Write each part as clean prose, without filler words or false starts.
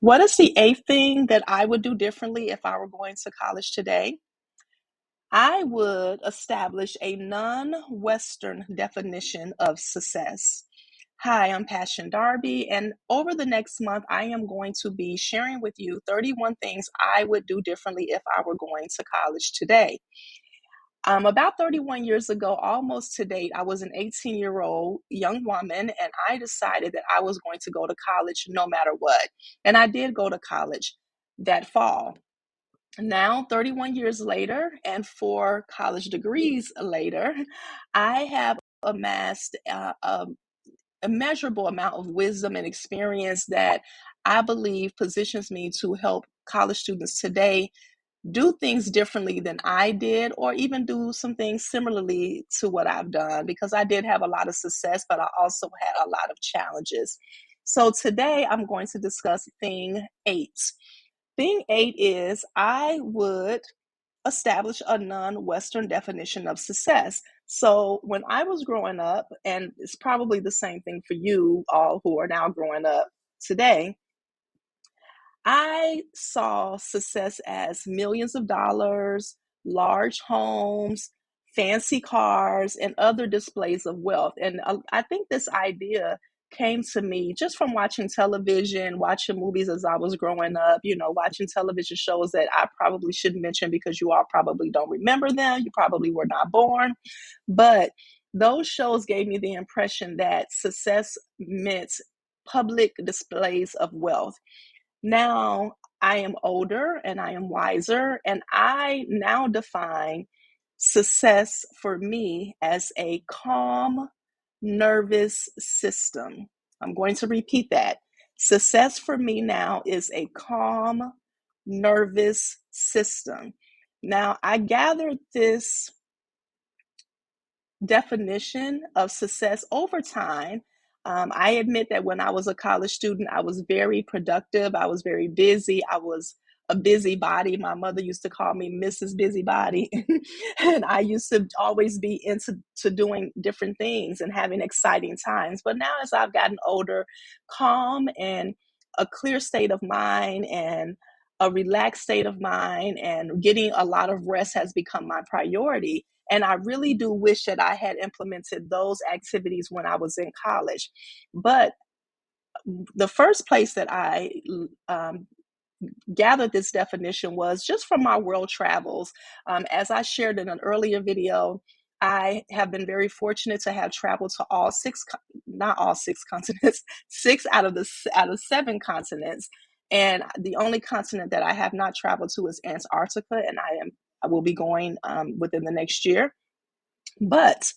What is the eighth thing that I would do differently if I were going to college today? I would establish a non Western definition of success. Hi, I'm Passion Darby, and over the next month, I am going to be sharing with you 31 things I would do differently if I were going to college today. About 31 years ago, almost to date, I was an 18-year-old young woman, and I decided that I was going to go to college no matter what. And I did go to college that fall. Now, 31 years later, and 4 college degrees later, I have amassed a immeasurable amount of wisdom and experience that I believe positions me to help college students today do things differently than I did, or even do some things similarly to what I've done, because I did have a lot of success, but I also had a lot of challenges. So today I'm going to discuss thing eight. Thing eight is I would establish a non Western definition of success. So when I was growing up, and it's probably the same thing for you all who are now growing up today, I saw success as millions of dollars, large homes, fancy cars, and other displays of wealth. And I think this idea came to me just from watching television, watching movies as I was growing up, watching television shows that I probably shouldn't mention because you all probably don't remember them. You probably were not born. But those shows gave me the impression that success meant public displays of wealth. Now I am older and I am wiser, and I now define success for me as a calm nervous system. I'm going to repeat that. Success for me now is a calm nervous system. Now, I gathered this definition of success over time. I admit that when I was a college student, I was very productive. I was very busy. I was a busybody. My mother used to call me Mrs. Busybody. And I used to always be into doing different things and having exciting times. But now, as I've gotten older, calm and a clear state of mind and a relaxed state of mind and getting a lot of rest has become my priority. And I really do wish that I had implemented those activities when I was in college. But the first place that I um, gathered this definition was just from my world travels. As I shared in an earlier video, I have been very fortunate to have traveled to all six, not all six continents, six out of seven continents. And the only continent that I have not traveled to is Antarctica, and I will be going within the next year. But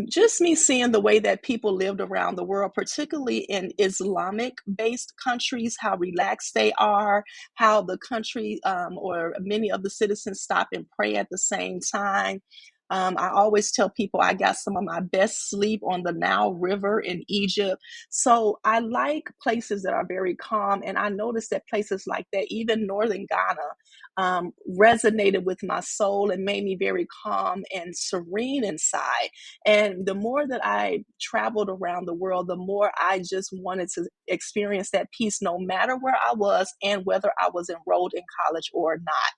just me seeing the way that people lived around the world, particularly in Islamic based countries, how relaxed they are, how the country or many of the citizens stop and pray at the same time. I always tell people I got some of my best sleep on the Nile River in Egypt. So I like places that are very calm. And I noticed that places like that, even northern Ghana, resonated with my soul and made me very calm and serene inside. And the more that I traveled around the world, the more I just wanted to experience that peace no matter where I was and whether I was enrolled in college or not.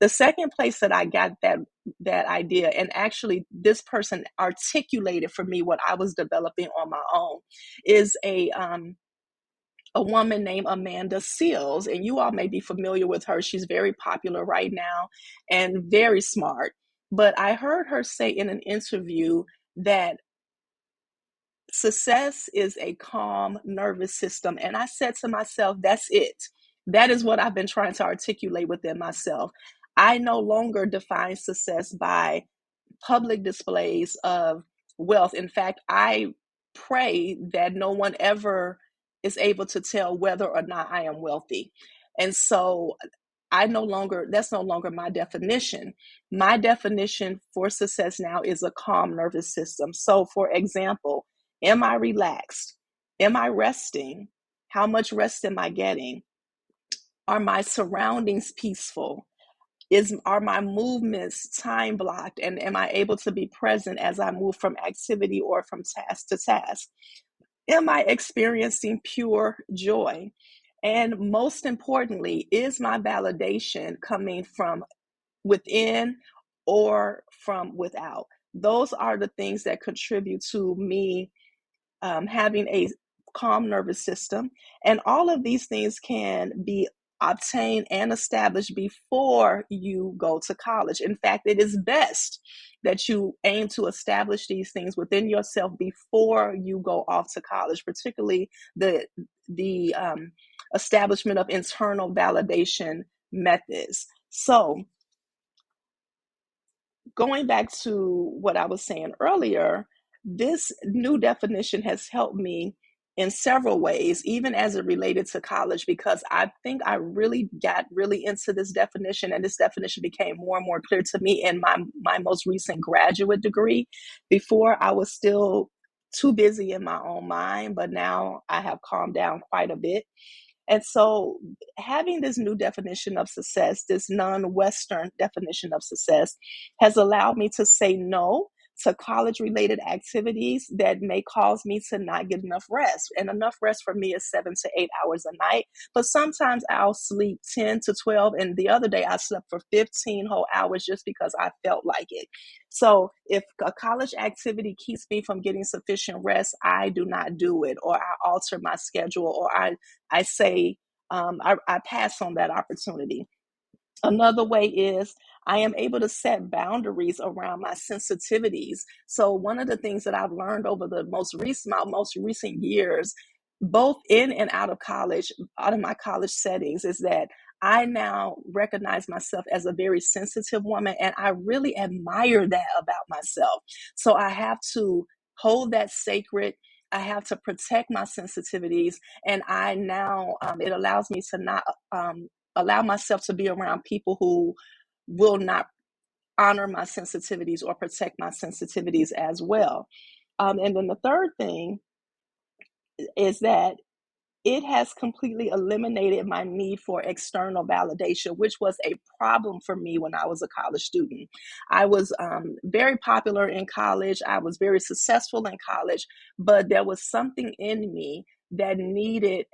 The second place that I got that idea, and actually this person articulated for me what I was developing on my own, is a woman named Amanda Seals, and you all may be familiar with her. She's very popular right now and very smart. But I heard her say in an interview that success is a calm nervous system. And I said to myself, that's it. That is what I've been trying to articulate within myself. I no longer define success by public displays of wealth. In fact, I pray that no one ever is able to tell whether or not I am wealthy. And so that's no longer my definition. My definition for success now is a calm nervous system. So, for example, am I relaxed? Am I resting? How much rest am I getting? Are my surroundings peaceful? Are my movements time blocked, and am I able to be present as I move from activity or from task to task? Am I experiencing pure joy? And most importantly, is my validation coming from within or from without? Those are the things that contribute to me having a calm nervous system. And all of these things can be obtained and established before you go to college. In fact, it is best that you aim to establish these things within yourself before you go off to college, particularly the establishment of internal validation methods. So, going back to what I was saying earlier, this new definition has helped me in several ways, even as it related to college, because I think I really got really into this definition, and this definition became more and more clear to me in my most recent graduate degree. Before, I was still too busy in my own mind, but now I have calmed down quite a bit. And so, having this new definition of success, this non Western definition of success, has allowed me to say no to college related activities that may cause me to not get enough rest. And enough rest for me is 7 to 8 hours a night. But sometimes I'll sleep 10 to 12. And the other day I slept for 15 whole hours just because I felt like it. So if a college activity keeps me from getting sufficient rest, I do not do it, or I alter my schedule, or I say, I pass on that opportunity. Another way is I am able to set boundaries around my sensitivities. So one of the things that I've learned over the most recent years, both in and out of my college settings, is that I now recognize myself as a very sensitive woman, and I really admire that about myself. So I have to hold that sacred. I have to protect my sensitivities, and I now it allows me to not allow myself to be around people who will not honor my sensitivities or protect my sensitivities as well. And then the third thing is that it has completely eliminated my need for external validation, which was a problem for me when I was a college student. I was very popular in college, I was very successful in college, but there was something in me that needed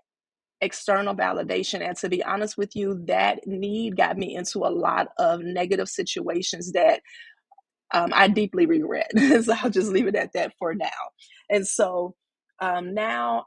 external validation. And to be honest with you, that need got me into a lot of negative situations that I deeply regret. So I'll just leave it at that for now. And so now,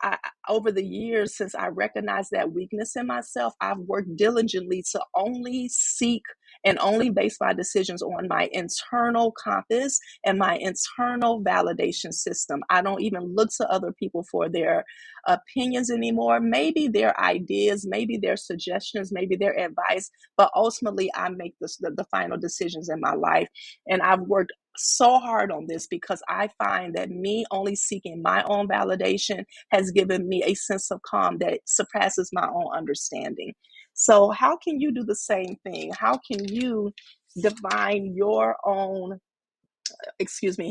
over the years, since I recognized that weakness in myself, I've worked diligently to only seek and only base my decisions on my internal compass and my internal validation system. I don't even look to other people for their opinions anymore, maybe their ideas, maybe their suggestions, maybe their advice, but ultimately I make the final decisions in my life. And I've worked so hard on this because I find that me only seeking my own validation has given me a sense of calm that surpasses my own understanding. So, how can you do the same thing? How can you define your own,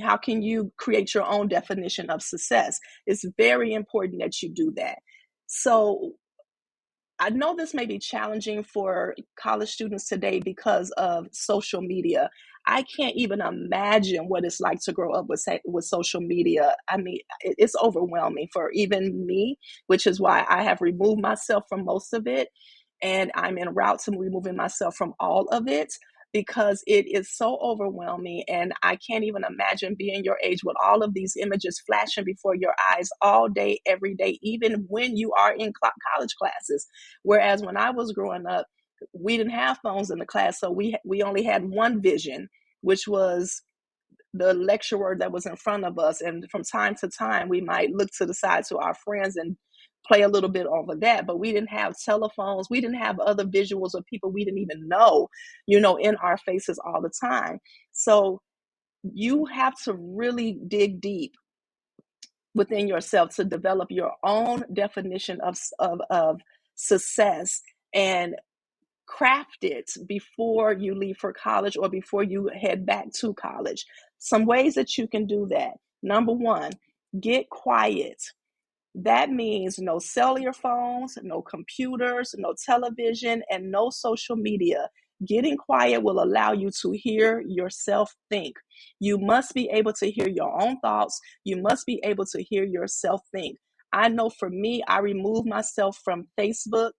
how can you create your own definition of success? It's very important that you do that. So, I know this may be challenging for college students today because of social media. I can't even imagine what it's like to grow up with social media. I mean, it's overwhelming for even me, which is why I have removed myself from most of it. And I'm en route to removing myself from all of it because it is so overwhelming. And I can't even imagine being your age with all of these images flashing before your eyes all day, every day, even when you are in college classes. Whereas when I was growing up, we didn't have phones in the class, so we only had one vision, which was the lecturer that was in front of us. And from time to time, we might look to the side to our friends and play a little bit over that. But we didn't have telephones. We didn't have other visuals of people we didn't even know, in our faces all the time. So you have to really dig deep within yourself to develop your own definition of success and craft it before you leave for college or before you head back to college. Some ways that you can do that. Number one, get quiet. That means no cellular phones, no computers, no television, and no social media. Getting quiet will allow you to hear yourself think. You must be able to hear your own thoughts. You must be able to hear yourself think. I know for me, I removed myself from Facebook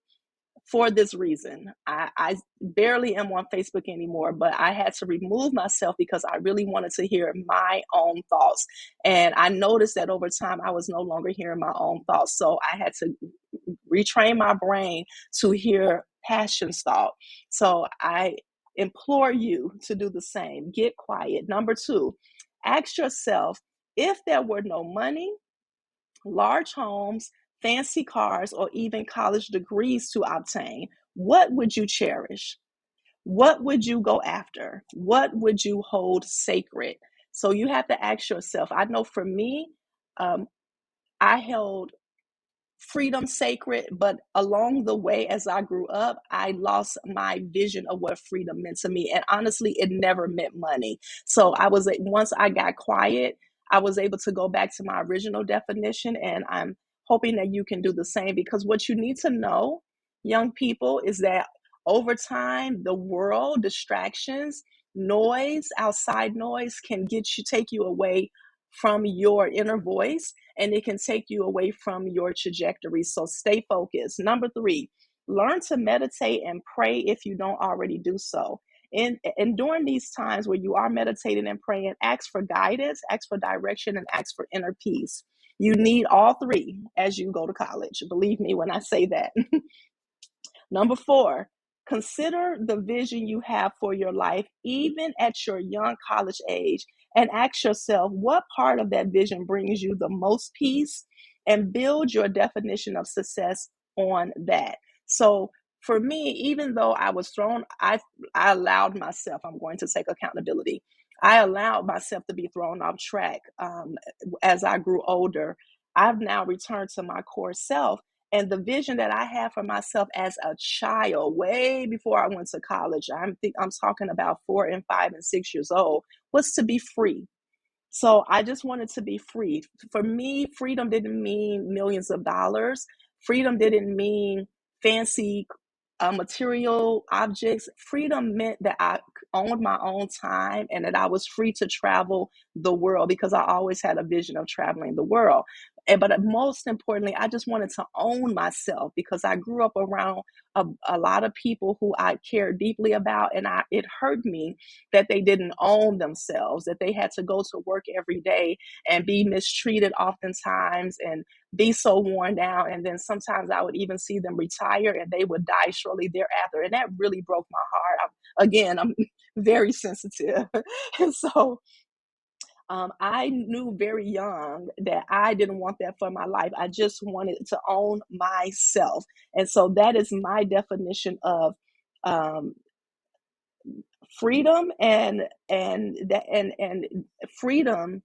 for this reason. I barely am on Facebook anymore, but I had to remove myself because I really wanted to hear my own thoughts. And I noticed that over time, I was no longer hearing my own thoughts. So I had to retrain my brain to hear passion's thought. So I implore you to do the same. Get quiet. Number two, ask yourself, if there were no money, large homes, fancy cars, or even college degrees to obtain, what would you cherish? What would you go after? What would you hold sacred? So you have to ask yourself. I know for me, um, I held freedom sacred, but along the way, as I grew up, I lost my vision of what freedom meant to me. And honestly, it never meant money. So once I got quiet, I was able to go back to my original definition. And I'm hoping that you can do the same, because what you need to know, young people, is that over time, the world, distractions, noise, outside noise can take you away from your inner voice, and it can take you away from your trajectory. So stay focused. Number three, learn to meditate and pray if you don't already do so. And during these times where you are meditating and praying, ask for guidance, ask for direction, and ask for inner peace. You need all three as you go to college. Believe me when I say that. Number four, consider the vision you have for your life, even at your young college age, and ask yourself what part of that vision brings you the most peace, and build your definition of success on that. So, for me, even though I allowed myself, I'm going to take accountability. I allowed myself to be thrown off track as I grew older. I've now returned to my core self, and the vision that I had for myself as a child, way before I went to college, I'm talking about 4 and 5 and 6 years old, was to be free. So I just wanted to be free. For me, freedom didn't mean millions of dollars. Freedom didn't mean fancy material objects. Freedom meant that I owned my own time and that I was free to travel the world, because I always had a vision of traveling the world. But most importantly, I just wanted to own myself, because I grew up around a lot of people who I cared deeply about, and it hurt me that they didn't own themselves, that they had to go to work every day and be mistreated oftentimes and be so worn down. And then sometimes I would even see them retire and they would die shortly thereafter. And that really broke my heart. I'm very sensitive. And so I knew very young that I didn't want that for my life. I just wanted to own myself. And so that is my definition of um, freedom, and freedom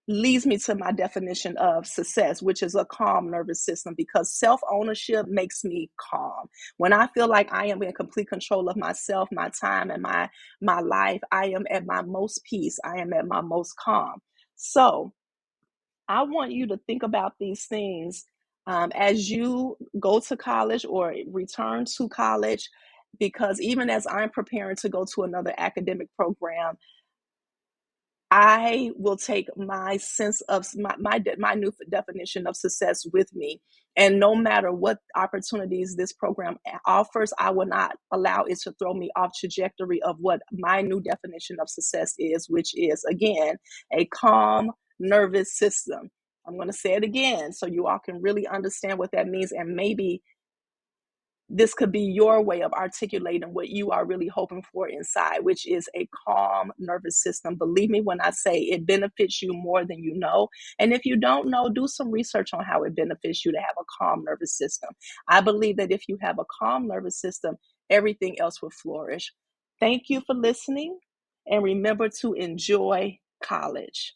leads me to my definition of success, which is a calm nervous system, because self ownership makes me calm. When I feel like I am in complete control of myself, my time, and my life, I am at my most peace. I am at my most calm. So I want you to think about these things as you go to college or return to college, because even as I'm preparing to go to another academic program, I will take my sense of my new definition of success with me. And no matter what opportunities this program offers, I will not allow it to throw me off trajectory of what my new definition of success is, which is, again, a calm nervous system. I'm going to say it again so you all can really understand what that means, and maybe this could be your way of articulating what you are really hoping for inside, which is a calm nervous system. Believe me when I say it benefits you more than you know. And if you don't know, do some research on how it benefits you to have a calm nervous system. I believe that if you have a calm nervous system, everything else will flourish. Thank you for listening, and remember to enjoy college.